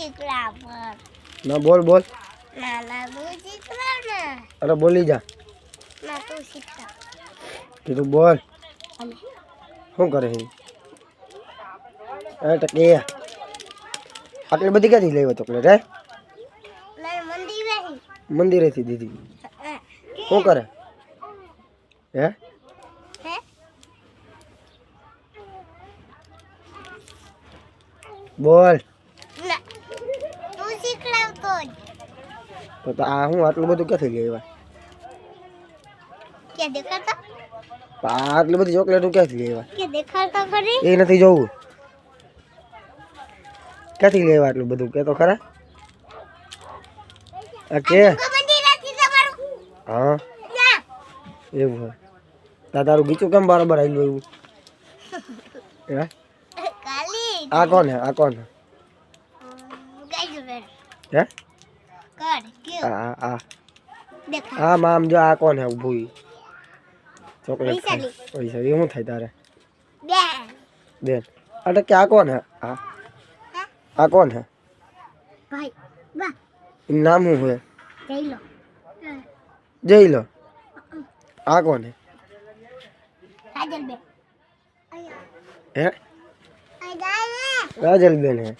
શીખડા પર ના બોલ બોલ ના ના તું શીખડા ને અરે બોલી જા ના તું શીખડા કીધું બોલ અમે શું કરે છે એ ટકે આટલી બધી ક્યાંથી લેવા ચોકલેટ હે ના મંદિરે મંદિરેથી દીધી શું કરે હે હે બોલ ના તું શીખડાવતો જ તો આ હું આટલું બધું ક્યાંથી લેવા કે દેખાતા આટલી બધી ચોકલેટ ક્યાંથી લેવા કે દેખાતા ખરી એ નથી જોવું ક્યાંથી લેવા આટલું બધું કે તો ખરા આ કે મંદિરેથી તમારું હા ના એવું હોય તારું ગીચું કેમ બરાબર આવી ગયું હે કાલી આ કોણ હે આ કોણ હે ગાઈડ વેર હે કર ક્યો આ આ દેખા હા મામ જો આ કોણ હે ઊભું ચોકલેટ પૈસા લે. પૈસા એ શું થાય તારે બે બેન અટક કે આ કોણ હે આ આ કોણ હે ભાઈ બા એનું નામ શું હોય જઈ લો જઈ લો આ કોણ હે કાજલ બે હે આઈ ગાય રાજલબેન હે